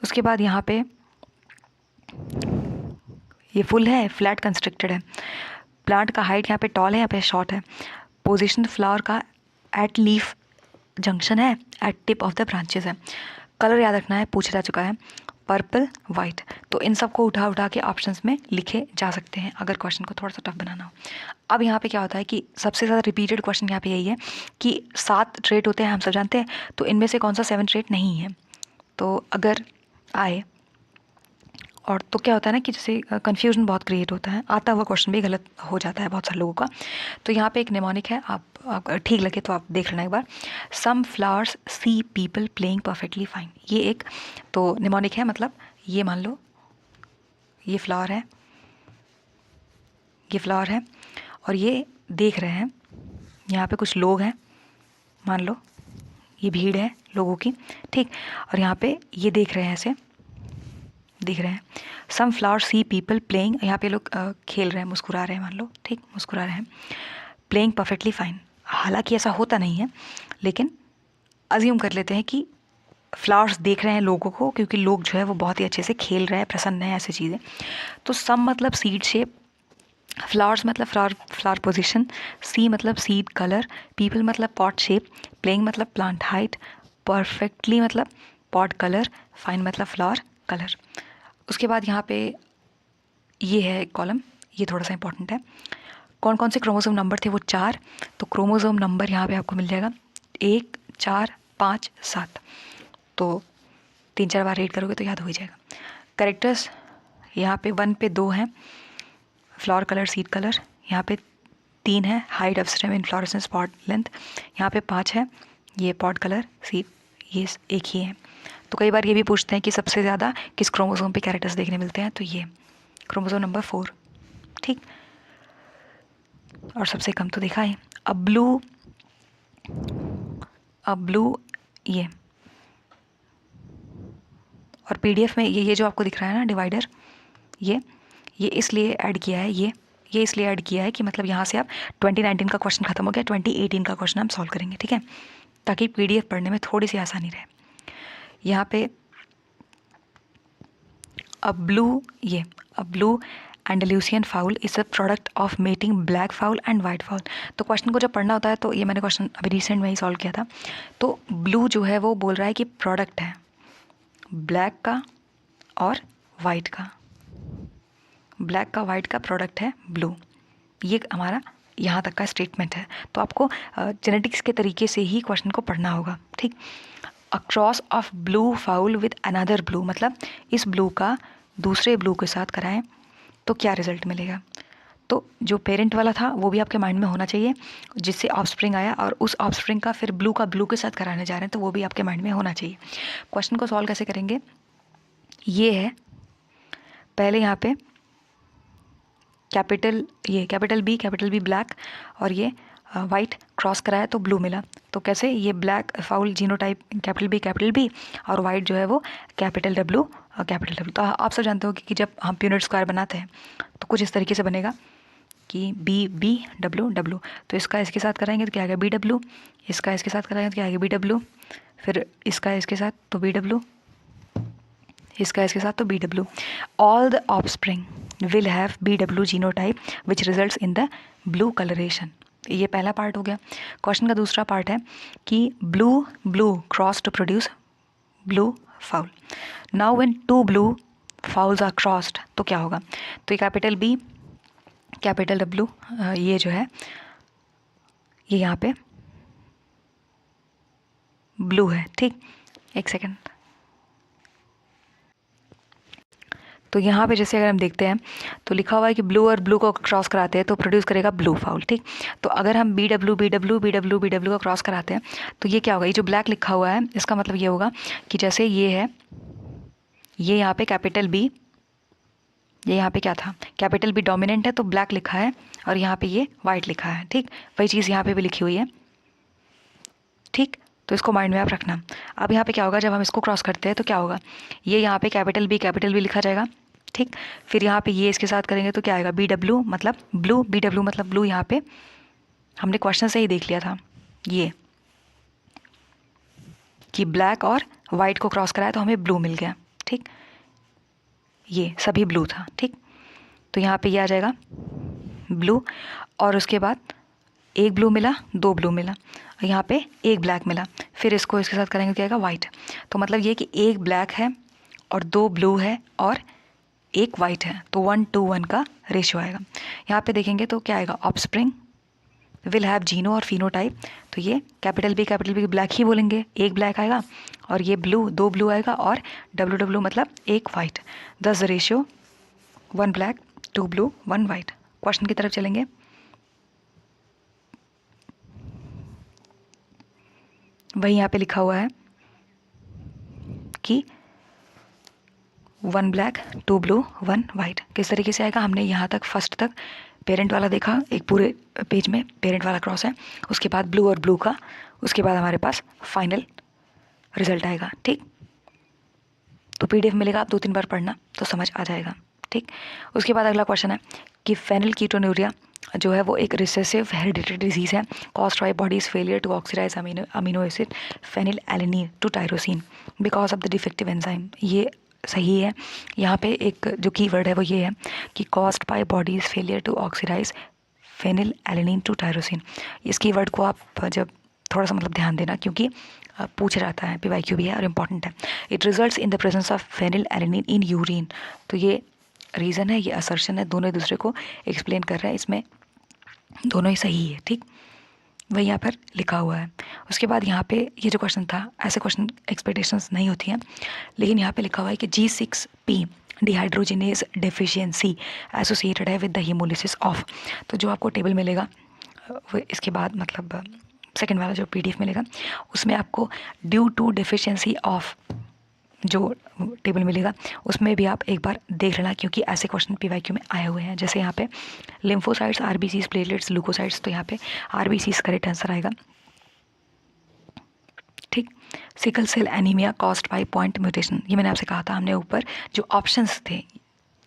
उसके बाद यहाँ पे ये फुल है, फ्लैट कंस्ट्रक्टेड है, प्लांट का हाइट यहाँ पे टॉल है, यहाँ पे शॉर्ट है, पोजीशन फ्लावर का एट लीफ जंक्शन है, at tip of the branches है। कलर याद रखना है, पूछा जा चुका है, पर्पल वाइट। तो इन सबको उठा के ऑप्शंस में लिखे जा सकते हैं अगर क्वेश्चन को थोड़ा सा टफ बनाना हो। अब यहाँ पे क्या होता है कि सबसे ज़्यादा रिपीटेड क्वेश्चन यहाँ पे यही है कि 7 ट्रेट होते हैं, हम सब जानते हैं, तो इनमें से कौन सा 7 ट्रेट नहीं है। तो अगर आए और तो क्या होता है ना कि जैसे कन्फ्यूजन बहुत क्रिएट होता है, आता हुआ क्वेश्चन भी गलत हो जाता है बहुत सारे लोगों का। तो यहाँ पे एक निमोनिक है, आप ठीक लगे तो आप देख लेना एक बार। Some flowers see people playing perfectly fine, ये एक तो निमोनिक है, मतलब ये मान लो ये फ्लावर है, ये फ्लावर है और ये देख रहे हैं, यहाँ पे कुछ लोग हैं, मान लो ये भीड़ है लोगों की, ठीक। और यहाँ पे ये देख रहे हैं, ऐसे दिख रहे हैं। Some flower see people playing, यहाँ पे लोग खेल रहे हैं, मुस्कुरा रहे हैं, मान लो, ठीक, मुस्कुरा रहे हैं। प्लेइंग परफेक्टली फाइन, हालांकि ऐसा होता नहीं है, लेकिन अज्यूम कर लेते हैं कि फ्लावर्स देख रहे हैं लोगों को, क्योंकि लोग जो है वो बहुत ही अच्छे से खेल रहे हैं, प्रसन्न हैं, ऐसी चीज़ें। तो सम मतलब सीड शेप, फ्लावर्स मतलब फ्लावर पोजीशन, सी मतलब सीड कलर, पीपल मतलब पॉट शेप, प्लेइंग मतलब प्लांट हाइट, परफेक्टली मतलब पॉट कलर, फाइन मतलब फ्लावर कलर। उसके बाद यहाँ पे ये है कॉलम, ये थोड़ा सा इंपॉर्टेंट है। कौन कौन से क्रोमोसोम नंबर थे, वो 4। तो क्रोमोसोम नंबर यहाँ पे आपको मिल जाएगा 1, 4, 5, 7। तो 3-4 बार रीड करोगे तो याद हो ही जाएगा। कैरेक्टर्स यहाँ पे 1 पे 2 हैं, फ्लावर कलर सीड कलर, यहाँ पे 3 है, height of stem inflorescence pot length, यहाँ पे 5 है, ये पॉट कलर सीड, ये एक ही है। तो कई बार ये भी पूछते हैं कि सबसे ज़्यादा किस क्रोमोसोम पे कैरेक्टर्स देखने मिलते हैं, तो ये क्रोमोसोम नंबर 4, ठीक। और सबसे कम तो देखा है। अब ब्लू ये, और पीडीएफ में ये जो आपको दिख रहा है ना डिवाइडर, ये इसलिए ऐड किया है, ये इसलिए ऐड किया है कि मतलब यहाँ से आप 2019 का क्वेश्चन खत्म हो गया, 2018 का क्वेश्चन हम सॉल्व करेंगे, ठीक है, ताकि पीडीएफ पढ़ने में थोड़ी सी आसानी रहे। यहाँ पे a blue Andalusian fowl is a product of mating black fowl and white fowl. तो क्वेश्चन को जब पढ़ना होता है, तो ये मैंने क्वेश्चन अभी रिसेंट में ही सॉल्व किया था। तो ब्लू जो है वो बोल रहा है कि प्रोडक्ट है ब्लैक का और वाइट का, ब्लैक का वाइट का प्रोडक्ट है ब्लू, ये हमारा यहाँ तक का स्टेटमेंट है। तो आपको जेनेटिक्स के तरीके से ही क्वेश्चन को पढ़ना होगा, ठीक। A cross of blue foul with another blue, मतलब इस ब्लू का दूसरे ब्लू के साथ कराएं तो क्या रिजल्ट मिलेगा। तो जो पेरेंट वाला था वो भी आपके माइंड में होना चाहिए, जिससे ऑफस्प्रिंग आया, और उस ऑफस्प्रिंग का फिर ब्लू का ब्लू के साथ कराने जा रहे हैं, तो वो भी आपके माइंड में होना चाहिए। क्वेश्चन को सॉल्व कैसे करेंगे, ये है पहले यहाँ पे कैपिटल बी ब्लैक और ये वाइट क्रॉस कराया तो ब्लू मिला। तो कैसे, ये black fowl genotype capital B और वाइट जो है वो कैपिटल डब्ल्यू। तो आप सब जानते हो कि जब हम प्यूनेट स्क्वायर बनाते हैं तो कुछ इस तरीके से बनेगा कि बी डब्ल्यू, तो इसका इसके साथ कराएंगे तो क्या आएगा बी डब्ल्यू, इसका इसके साथ कराएंगे तो क्या आएगा बी डब्ल्यू, फिर इसका इसके साथ तो बी डब्ल्यू, इसका इसके साथ तो B W. All the offspring will have B W genotype which results in the blue coloration. ये पहला पार्ट हो गया। क्वेश्चन का दूसरा पार्ट है कि blue cross to produce blue fowl. Now when 2 blue fowls are crossed तो क्या होगा, तो ये कैपिटल बी कैपिटल डब्ल्यू, ये जो है ये यहाँ पे ब्लू है, ठीक। एक सेकेंड, तो यहाँ पे जैसे अगर हम देखते हैं तो लिखा हुआ है कि ब्लू और ब्लू को क्रॉस कराते हैं तो प्रोड्यूस करेगा ब्लू फाउल, ठीक। तो अगर हम बी डब्ल्यू का क्रॉस कराते हैं तो ये क्या होगा, ये जो ब्लैक लिखा हुआ है इसका मतलब ये होगा कि जैसे ये है, ये यहाँ पे कैपिटल बी, ये यहाँ पे क्या था कैपिटल बी डोमिनेंट है तो ब्लैक लिखा है, और यहाँ पे ये वाइट लिखा है, ठीक। वही चीज़ यहाँ पे भी लिखी हुई है, ठीक। तो इसको माइंड में आप रखना। अब यहाँ पे क्या होगा, जब हम इसको क्रॉस करते हैं तो क्या होगा, ये यहाँ पे कैपिटल बी लिखा जाएगा, ठीक। फिर यहाँ पे ये इसके साथ करेंगे तो क्या आएगा बी डब्ल्यू मतलब ब्लू, यहाँ पे हमने क्वेश्चन से ही देख लिया था ये कि ब्लैक और वाइट को क्रॉस कराया तो हमें ब्लू मिल गया, ठीक। ये सभी ब्लू था, ठीक। तो यहाँ पे ये आ जाएगा ब्लू, और उसके बाद एक ब्लू मिला, 2 ब्लू मिला, और यहाँ पे एक ब्लैक मिला, फिर इसको इसके साथ करेंगे तो क्या आएगा वाइट। तो मतलब ये कि एक ब्लैक है और 2 ब्लू है और एक वाइट है, तो 1:1 का रेशियो आएगा। यहाँ पे देखेंगे तो क्या आएगा, ऑफस्प्रिंग विल हैव जीनो और फिनोटाइप, तो ये कैपिटल बी ब्लैक ही बोलेंगे, एक ब्लैक आएगा, और ये ब्लू, दो ब्लू आएगा, और डब्ल्यू मतलब एक वाइट। दस the ratio 1 black 2 blue 1 white. Question की तरफ चलेंगे। वही यहाँ पे लिखा हुआ है कि 1 ब्लैक 2 ब्लू 1 वाइट। किस तरीके से आएगा, हमने यहाँ तक फर्स्ट तक पेरेंट वाला देखा, एक पूरे पेज में पेरेंट वाला क्रॉस है, उसके बाद ब्लू और ब्लू का, उसके बाद हमारे पास फाइनल रिजल्ट आएगा। ठीक, तो पीडीएफ मिलेगा, आप 2-3 बार पढ़ना तो समझ आ जाएगा। ठीक, उसके बाद अगला क्वेश्चन है कि फेनिलकीटोन्यूरिया जो है वो एक रिसेसिव हेरिडिटरी डिजीज़ है caused by body's failure to oxidise amino acid phenylalanine to tyrosine because of the defective enzyme. ये सही है। यहाँ पे एक जो कीवर्ड है वो ये है कि caused by body's failure to oxidise phenylalanine to tyrosine. इस कीवर्ड को आप जब थोड़ा सा मतलब ध्यान देना, क्योंकि पूछा जाता है, PYQ भी है और इम्पॉर्टेंट है। It results in the presence of phenylalanine in urine, तो ये रीज़न है, ये असर्शन है, दोनों एक दूसरे को एक्सप्लेन कर रहे हैं, इसमें दोनों ही सही है। ठीक, वही यहाँ पर लिखा हुआ है। उसके बाद यहाँ पे ये जो क्वेश्चन था, ऐसे क्वेश्चन एक्सपेक्टेशंस नहीं होती हैं, लेकिन यहाँ पे लिखा हुआ है कि G6P डिहाइड्रोजिनेज डेफिशिएंसी एसोसिएटेड है विद द हीमोलिसिस ऑफ। तो जो आपको टेबल मिलेगा वो इसके बाद मतलब सेकंड वाला जो PDF मिलेगा उसमें आपको ड्यू टू डेफिशिएंसी ऑफ जो टेबल मिलेगा उसमें भी आप एक बार देख लेना, क्योंकि ऐसे क्वेश्चन PYQ में आए हुए हैं। जैसे यहाँ पे लिम्फोसाइट्स, RBCs, प्लेटलेट्स, ल्यूकोसाइट्स, तो यहाँ पे RBCs करेक्ट आंसर आएगा। ठीक, sickle cell anaemia caused by point mutation, ये मैंने आपसे कहा था, हमने ऊपर जो ऑप्शंस थे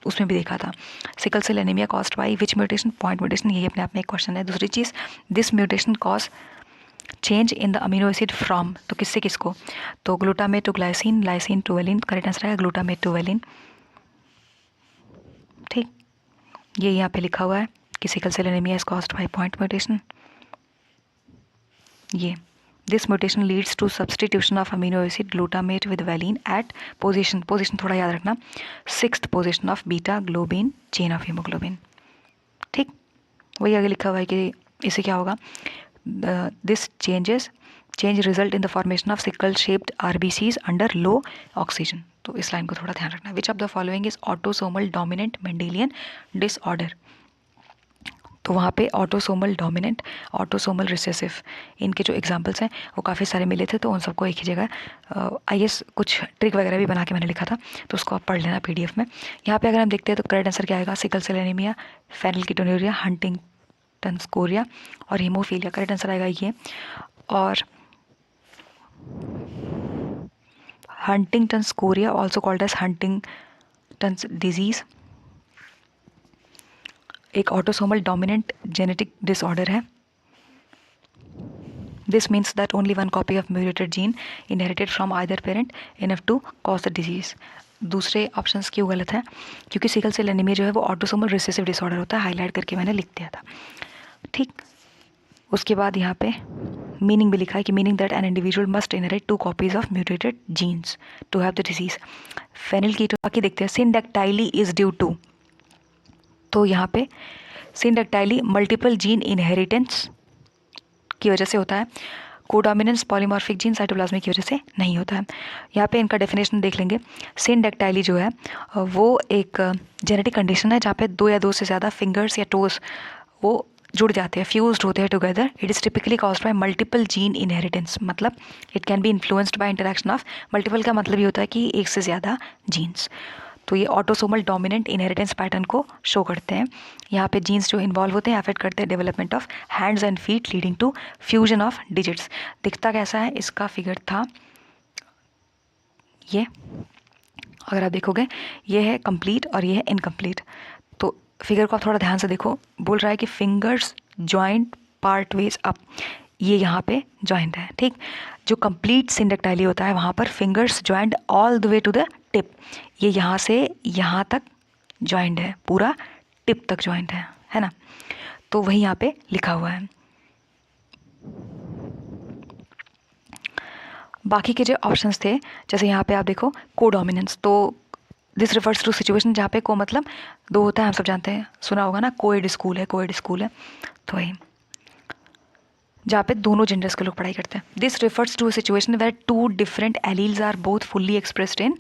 उसमें भी देखा था। Sickle cell anaemia caused by which mutation, point mutation, यही अपने आप में एक क्वेश्चन है। दूसरी चीज़, this mutation cause change in the amino acid from, तो किससे किसको, तो glutamate to glycine, lysine to valine, correct answer है ग्लूटामेट टू वेलिन। ठीक, ये यहाँ पे लिखा हुआ है कि sickle cell anaemia is caused by point mutation. ये this mutation leads to substitution of amino acid glutamate with valine at position थोड़ा याद रखना, 6th position of beta globin chain of haemoglobin. ठीक, वही आगे लिखा हुआ है कि इससे क्या होगा, this change result in the formation of sickle shaped RBCs under low oxygen। तो इस लाइन को थोड़ा ध्यान रखना। which of the following is autosomal dominant Mendelian disorder, तो वहाँ पे ऑटोसोमल डोमिनेंट, ऑटोसोमल रिसेसिव, इनके जो एग्जांपल्स हैं वो काफ़ी सारे मिले थे, तो उन सबको एक ही जगह IS कुछ ट्रिक वगैरह भी बना के मैंने लिखा था, तो उसको आप पढ़ लेना PDF में। यहाँ पे अगर हम देखते हैं तो करेक्ट आंसर क्या आएगा, sickle cell anaemia, phenylketonuria, Huntington chorea और हीमोफीलिया, करेक्ट आंसर आएगा ये। और Huntington chorea also called as Huntington disease एक ऑटोसोमल डोमिनेंट जेनेटिक डिसऑर्डर है। This means that only one copy of mutated gene inherited from either parent enough to cause the disease. दूसरे options क्यों गलत है, क्योंकि सिकल सेल एनीमिया जो है वो ऑटोसोमल रिसेसिव डिसऑर्डर होता है, हाईलाइट करके मैंने लिख दिया था। ठीक, उसके बाद यहाँ पे मीनिंग भी लिखा है कि meaning that an individual must inherit 2 copies of mutated genes to have the disease. Phenylketone देखते हैं, सिंडैक्टाइली इज ड्यू टू, तो यहाँ पे सिंडैक्टाइली मल्टीपल जीन इनहेरिटेंस की वजह से होता है, कोडोमिनेंस पॉलीमॉर्फिक जीन साइटोप्लाज्मिक की वजह से नहीं होता है। यहाँ पे इनका डेफिनेशन देख लेंगे। सिंडैक्टाइली जो है वो एक जेनेटिक कंडीशन है जहाँ पे 2 या 2 से ज़्यादा फिंगर्स या टोज वो जुड़ जाते हैं, फ्यूज्ड होते हैं together. It is typically caused by multiple gene inheritance, मतलब it can be influenced by interaction of multiple, का मतलब ये होता है कि एक से ज़्यादा जीन्स। तो ये ऑटोसोमल डोमिनेंट इनहेरिटेंस पैटर्न को शो करते हैं। यहाँ पे जीन्स जो इन्वॉल्व होते हैं अफेक्ट करते हैं development of hands and feet leading to fusion of digits. दिखता कैसा है, इसका फिगर था ये, अगर आप देखोगे ये है कंप्लीट और ये है इनकम्प्लीट। तो फिगर को आप थोड़ा ध्यान से देखो, बोल रहा है कि fingers joint part ways up, ये यहाँ पे जॉइंट है। ठीक, जो कंप्लीट सिंडैक्टाइली होता है वहाँ पर fingers joint all the way to the tip, ये यहाँ से यहाँ तक जॉइंट है, पूरा टिप तक जॉइंट है ना। तो वही यहाँ पे लिखा हुआ है। बाकी के जो ऑप्शंस थे, जैसे यहाँ पे आप देखो कोडोमिनेंस, तो दिस रिफर्स टू सिचुएशन जहाँ पे को मतलब 2 होता है, हम सब जानते हैं, सुना होगा ना, कोएड स्कूल है, तो वही जहाँ पे दोनों जेंडर्स के लोग पढ़ाई करते हैं. This refers to a situation where two different alleles are both fully expressed in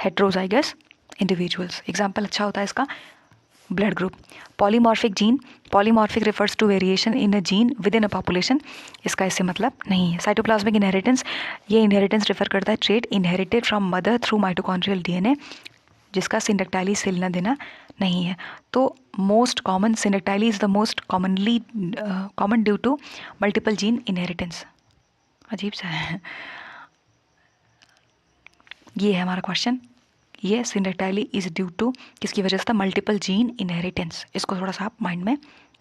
heterozygous individuals. Example अच्छा होता है इसका, blood group. Polymorphic gene, polymorphic refers to variation in a gene within a population. इसका इससे मतलब नहीं है. Cytoplasmic inheritance, ये इनहेरिटेंस रिफर करता है trait inherited from mother through mitochondrial DNA जिसका सिंडेक्टाइली से लेना देना नहीं है. तो most common सिंडेक्टाइली is the most commonly common due to multiple gene inheritance. अजीब सा है. ये है हमारा क्वेश्चन. ये सिंडेक्टाइली इज ड्यू टू किसकी वजह से था, मल्टीपल जीन इनहेरिटेंस. इसको थोड़ा सा आप माइंड में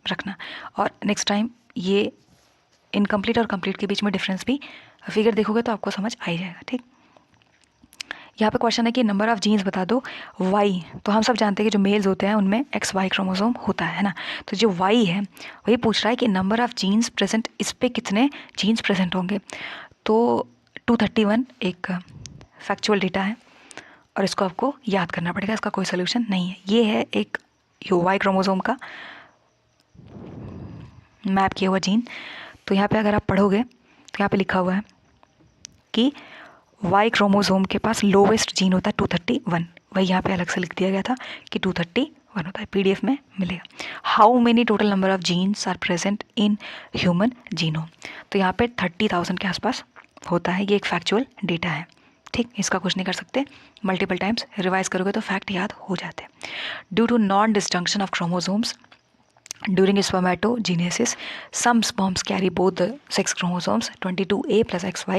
रखना. और नेक्स्ट टाइम ये इनकम्प्लीट और कंप्लीट के बीच में डिफरेंस भी फिगर देखोगे तो आपको समझ आ ही जाएगा. ठीक, यहाँ पे क्वेश्चन है कि नंबर ऑफ जीन्स बता दो वाई. तो हम सब जानते हैं कि जो मेल्स होते हैं उनमें एक्स वाई क्रोमोसोम होता है ना. तो जो वाई है वही पूछ रहा है कि नंबर ऑफ जीन्स प्रेजेंट, इस पे कितने जीन्स प्रेजेंट होंगे. तो 231 एक फैक्चुअल डेटा है और इसको आपको याद करना पड़ेगा. इसका कोई सोल्यूशन नहीं है. ये है एक वाई क्रोमोसोम का मैप किया हुआ जीन. तो यहाँ पे अगर आप पढ़ोगे तो यहाँ पे लिखा हुआ है कि वाई क्रोमोसोम के पास लोवेस्ट जीन होता है 231. वही यहाँ पे अलग से लिख दिया गया था कि 231 होता है. पीडीएफ में मिलेगा. How many total number of genes are present in human genome. तो यहाँ पे 30,000 के आसपास होता है. ये एक फैक्चुअल डेटा है. ठीक, इसका कुछ नहीं कर सकते. मल्टीपल टाइम्स रिवाइज करोगे तो फैक्ट याद हो जाते हैं. Due to non disjunction of chromosomes during spermatogenesis, some sperms carry both the sex chromosomes 22A plus XY.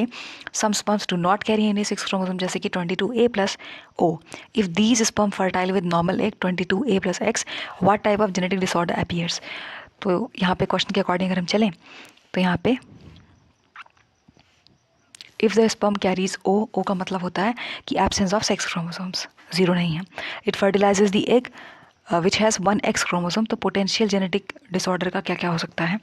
Some sperms do not carry any sex chromosome जैसे कि 22A plus O. If these sperm fertile with normal egg 22A plus X, what type of genetic disorder appears? तो यहाँ पे question के according अगर हम चलें तो यहाँ पे if the sperm carries O का मतलब होता है कि absence of sex chromosomes, zero नहीं है. It fertilises the egg which has 1 X chromosome. तो पोटेंशियल जेनेटिक डिसऑर्डर का क्या क्या हो सकता है.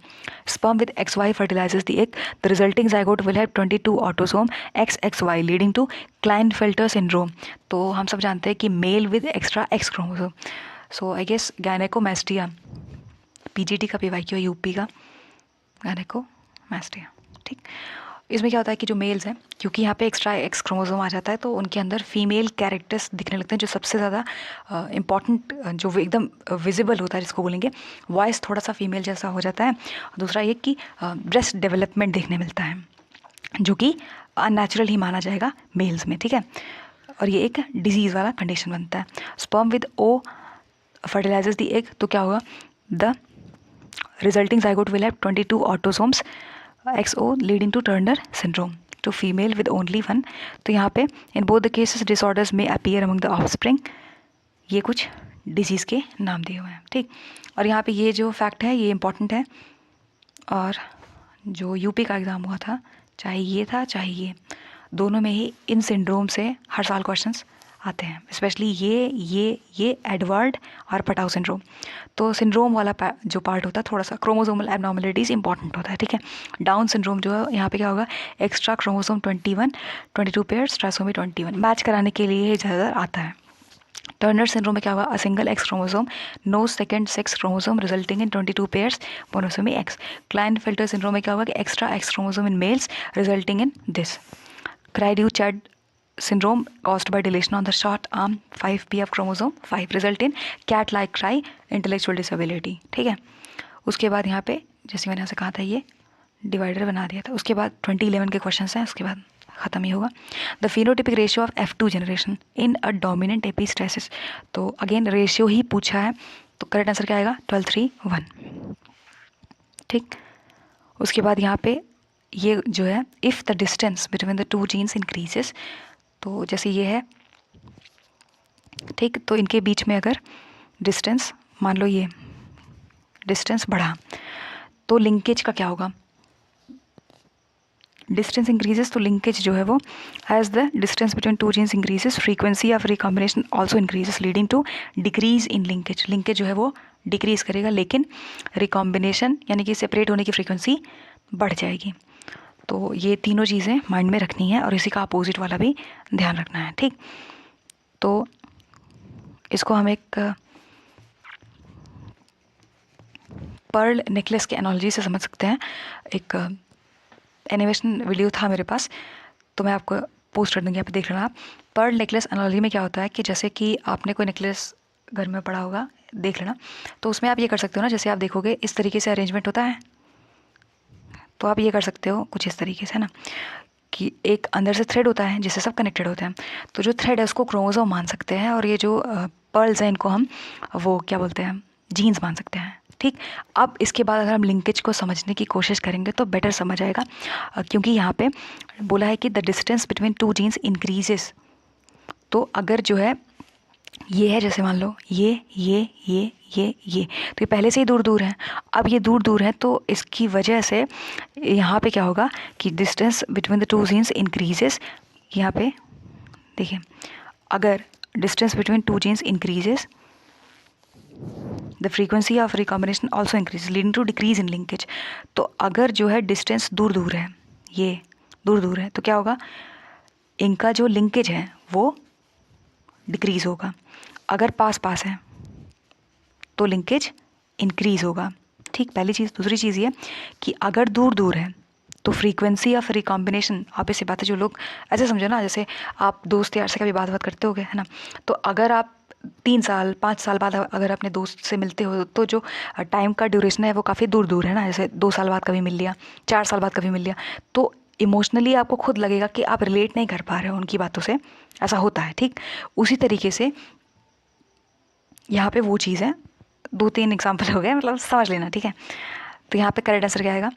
Sperm with XY fertilises the egg, the resulting zygote will have 22 autosome XXY leading to Klinefelter syndrome. तो हम सब जानते हैं कि male with extra X chromosome. So I guess gynaecomastia, PGT का PYQ यूपी का गायनेकोमैस्टिया. ठीक, इसमें क्या होता है कि जो मेल्स हैं, क्योंकि यहाँ पे एक्स्ट्रा एक्स क्रोमोसोम आ जाता है तो उनके अंदर फीमेल कैरेक्टर्स दिखने लगते हैं जो सबसे ज़्यादा इम्पॉर्टेंट, जो एकदम विजिबल होता है जिसको बोलेंगे. वॉइस थोड़ा सा फीमेल जैसा हो जाता है. दूसरा ये कि ब्रेस्ट डेवलपमेंट देखने मिलता है जो कि अननेचुरल ही माना जाएगा मेल्स में. ठीक है, और ये एक डिजीज़ वाला कंडीशन बनता है. Sperm with O fertilises the egg, तो क्या होगा, the resulting zygote will have 22 autosomes XO leading to Turner syndrome, to female with only 1. तो यहाँ पे in both the cases disorders may appear among the offspring. ये कुछ disease के नाम दिए हुए हैं. ठीक, और यहाँ पे ये जो फैक्ट है ये इम्पॉर्टेंट है. और जो यूपी का एग्ज़ाम हुआ था, चाहे ये था चाहे ये, दोनों में ही इन सिंड्रोम से हर साल क्वेश्चंस आते हैं. स्पेशली ये एडवर्ड और पटाउ सिंड्रोम. तो सिंड्रोम वाला जो पार्ट होता है थोड़ा सा क्रोमोसोमल एबनॉर्मलिटीज़ इंपॉर्टेंट होता है. ठीक है, डाउन सिंड्रोम जो है यहाँ पे क्या होगा, extra chromosome 21, 22 pairs, trisomy 21 match कराने के लिए ज़्यादातर आता है. टर्नर सिंड्रोम में क्या होगा, a single X chromosome, no second sex chromosome resulting in 22 pairs, monosomy X. Klinefelter syndrome में क्या होगा कि extra X chromosome in males resulting in this. Cri du chat syndrome caused by deletion on the short arm 5p of chromosome 5 result in cat like cry, intellectual disability. ठीक है, उसके बाद यहाँ पे जैसे मैंने यहाँ से कहा था ये डिवाइडर बना दिया था. उसके बाद 2011 के क्वेश्चन हैं, उसके बाद ख़त्म ही होगा. The phenotypic ratio of F2 generation in a dominant epistasis. तो अगेन रेशियो ही पूछा है तो करेक्ट आंसर क्या आएगा, 12:3:1. ठीक, उसके बाद यहाँ पे ये जो है if the distance between the two genes increases, तो जैसे ये है. ठीक, तो इनके बीच में अगर डिस्टेंस, मान लो ये डिस्टेंस बढ़ा तो लिंकेज का क्या होगा, डिस्टेंस इंक्रीजेस तो लिंकेज जो है वो as the distance between two genes increases frequency of recombination also increases leading to decrease in linkage. Linkage जो है वो डिक्रीज करेगा लेकिन रिकॉम्बिनेशन यानी कि सेपरेट होने की फ्रीक्वेंसी बढ़ जाएगी. तो ये तीनों चीज़ें माइंड में रखनी है और इसी का अपोजिट वाला भी ध्यान रखना है. ठीक, तो इसको हम एक पर्ल नेकलेस के एनालॉजी से समझ सकते हैं। एक एनिमेशन वीडियो था मेरे पास, तो मैं आपको पोस्ट कर दूँगी, यहाँ पे देख लेना आप। पर्ल नेकलेस एनालॉजी में क्या होता है कि जैसे कि आपने कोई नेकलेस घर में पड़ा होगा, देख लेना, तो उसमें आप ये कर सकते हो ना, जैसे आप देखोगे इस तरीके से अरेंजमेंट होता है, तो आप ये कर सकते हो कुछ इस तरीके से, है ना, कि एक अंदर से थ्रेड होता है जिससे सब कनेक्टेड होते हैं, तो जो थ्रेड है उसको क्रोमोसोम मान सकते हैं, और ये जो पर्ल्स हैं इनको हम वो क्या बोलते हैं, जीन्स मान सकते हैं। ठीक, अब इसके बाद अगर हम लिंकेज को समझने की कोशिश करेंगे तो बेटर समझ आएगा, क्योंकि यहाँ पे बोला है कि the distance between two genes increases. तो अगर जो है ये है, जैसे मान लो ये तो ये पहले से ही दूर दूर है, अब ये दूर दूर है, तो इसकी वजह से यहाँ पे क्या होगा कि distance between the two genes increases. यहाँ पे देखिए, अगर distance between two genes increases the frequency of recombination also increase leading to decrease in linkage. तो अगर जो है डिस्टेंस दूर दूर है, ये दूर दूर है, तो क्या होगा, इनका जो लिंकेज है वो डिक्रीज होगा। अगर पास पास है तो लिंकेज इंक्रीज होगा। ठीक, पहली चीज़। दूसरी चीज़ ये कि अगर दूर दूर है तो फ्रीक्वेंसी ऑफ रिकॉम्बिनेशन, आप ऐसी बात है, जो लोग ऐसे समझो ना, जैसे आप दोस्त यार से कभी बात करते होगे, है ना, तो अगर आप 3 साल 5 साल बाद अगर अपने दोस्त से मिलते हो तो जो टाइम का ड्यूरेशन है वो काफ़ी दूर दूर है ना, जैसे 2 साल बाद कभी मिल लिया, 4 साल बाद कभी मिल लिया, तो इमोशनली आपको खुद लगेगा कि आप रिलेट नहीं कर पा रहे हो उनकी बातों से, ऐसा होता है। ठीक, उसी तरीके से यहाँ पे वो चीज़ है। 2-3 एग्जाम्पल हो गए, मतलब समझ लेना, ठीक है। तो यहाँ पे करेक्ट आंसर क्या आएगा,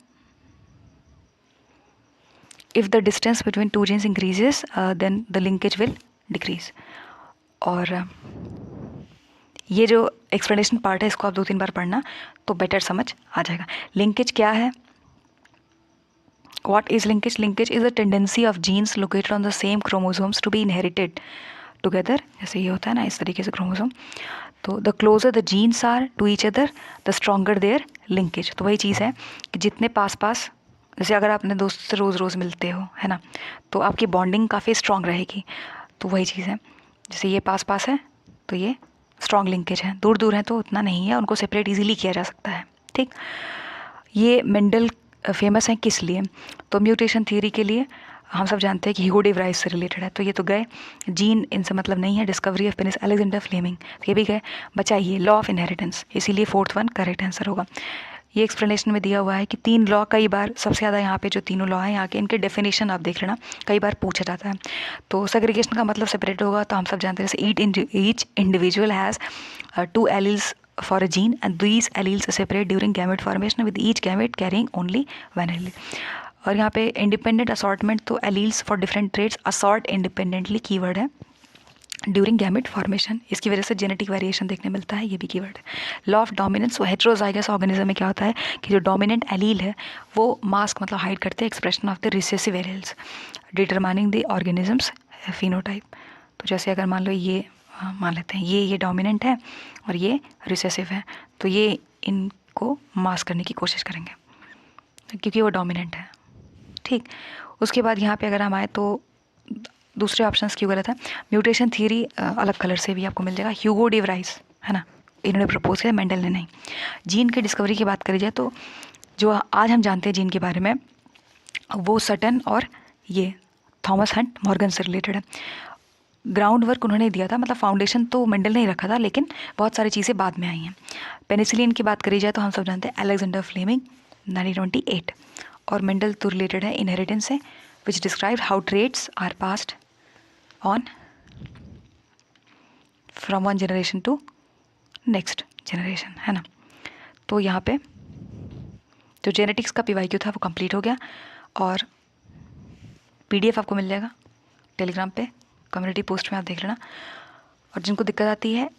if the distance between two genes increases then the linkage will decrease. और ये जो एक्सप्लेनेशन पार्ट है इसको आप 2-3 बार पढ़ना तो बेटर समझ आ जाएगा। लिंकेज क्या है, what is linkage? Linkage is a tendency of genes located on the same chromosomes to be inherited together. जैसे ये होता है ना इस तरीके से क्रोमोसोम, तो the closer the genes are to each other the stronger their linkage. तो वही चीज़ है कि जितने पास पास, जैसे अगर आप अपने दोस्त से रोज़ रोज़ मिलते हो, है ना, तो आपकी बॉन्डिंग काफ़ी स्ट्रॉन्ग रहेगी। तो वही चीज़ है, जैसे ये पास पास है तो ये स्ट्रॉन्ग लिंकेज है, दूर दूर है तो उतना नहीं है, उनको सेपरेट इजीली किया जा सकता है। ठीक, ये मेंडल फेमस है किस लिए? तो म्यूटेशन थ्योरी के लिए। हम सब जानते हैं कि ह्यूगो डे व्राइस से रिलेटेड है, तो ये तो गए। जीन इनसे मतलब नहीं है। Discovery of penicillin Alexander Fleming, ये भी गए। बचा ये लॉ ऑफ इनहेरिटेंस, इसीलिए 4th वन करेक्ट आंसर होगा। ये एक्सप्लेनेशन में दिया हुआ है कि 3 लॉ, कई बार सबसे ज़्यादा यहाँ पे जो तीनों लॉ हैं यहाँ के, इनके डेफिनेशन आप देख लेना, कई बार पूछा जाता है। तो सेग्रीगेशन का मतलब सेपरेट होगा, तो हम सब जानते हैं जैसे each individual has 2 alleles for a gene and these alleles separate during gamete formation with each gamete carrying only one allele। और यहाँ पे independent assortment, तो alleles for different traits assort independently keyword है ड्यूरिंग गैमेट फॉर्मेशन, इसकी वजह से genetic variation देखने मिलता है, ये भी कीवर्ड है। लॉ ऑफ डोमिनेंस, वो हेट्रोजाइगस ऑर्गेनिज्म में क्या होता है कि जो डोमिनेंट एलील है वो मास्क मतलब हाइड करते हैं expression of the recessive alleles determining the organisms phenotype. तो जैसे अगर मान लो ये मान लेते हैं ये डोमिनेंट है और ये रिसेसिव है, तो ये इनको मास्क करने की कोशिश करेंगे क्योंकि वो डोमिनेंट है। ठीक, उसके बाद यहाँ पे अगर हम आए तो दूसरे ऑप्शंस क्यों गलत है? म्यूटेशन थ्योरी अलग कलर से भी आपको मिल जाएगा, ह्यूगो डे व्राइस, है ना, इन्होंने प्रपोज किया, मेंडल ने नहीं। जीन की डिस्कवरी की बात करी जाए तो जो आज हम जानते हैं जीन के बारे में वो सटन और ये थॉमस हंट मॉर्गन से रिलेटेड है। ग्राउंड वर्क उन्होंने दिया था, मतलब फाउंडेशन तो मेंडल ने ही रखा था, लेकिन बहुत सारी चीज़ें बाद में आई हैं। पेनिसिलिन की बात करी जाए तो हम सब जानते हैं अलेक्जेंडर फ्लेमिंग 1928, और मेंडल तो रिलेटेड है इनहेरिटेंस से, which describe how traits are passed on from one generation to next generation, है ना। तो यहाँ पे जो जेनेटिक्स का PYQ था वो कंप्लीट हो गया, और PDF आपको मिल जाएगा टेलीग्राम पे, कम्युनिटी पोस्ट में आप देख लेना। और जिनको दिक्कत आती है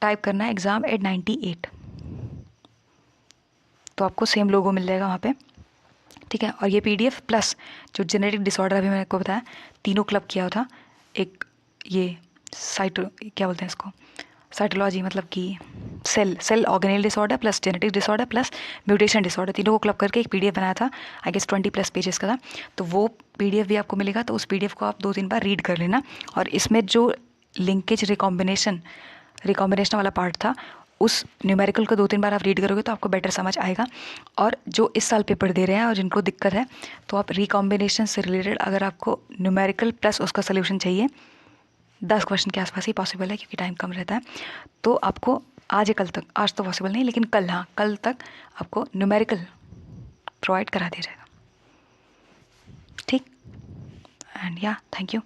टाइप करना है एग्ज़ाम एट 98, तो आपको सेम लोगो मिल जाएगा वहाँ पे, ठीक है। और ये PDF प्लस जो जेनेटिक डिसऑर्डर अभी मैंने आपको बताया, तीनों क्लब किया था। एक ये क्या बोलते हैं इसको, साइटोलॉजी, मतलब कि cell organelle disorder plus genetic disorder plus mutation disorder, तीनों को क्लब करके एक PDF बनाया था, आई गेस 20+ पेजेस का था। तो वो PDF भी आपको मिलेगा, तो उस PDF को आप 2-3 बार रीड कर लेना। और इसमें जो लिंकेज रिकॉम्बिनेशन वाला पार्ट था उस न्यूमेरिकल को 2-3 बार आप रीड करोगे तो आपको बेटर समझ आएगा। और जो इस साल पेपर दे रहे हैं और जिनको दिक्कत है, तो आप रिकॉम्बिनेशन से रिलेटेड अगर आपको न्यूमेरिकल प्लस उसका सोल्यूशन चाहिए, 10 क्वेश्चन के आसपास ही पॉसिबल है क्योंकि टाइम कम रहता है, तो आपको आज या कल तक, आज तो पॉसिबल नहीं लेकिन कल, हाँ कल तक आपको न्यूमेरिकल प्रोवाइड करा दिया जाएगा। ठीक, एंड या थैंक यू।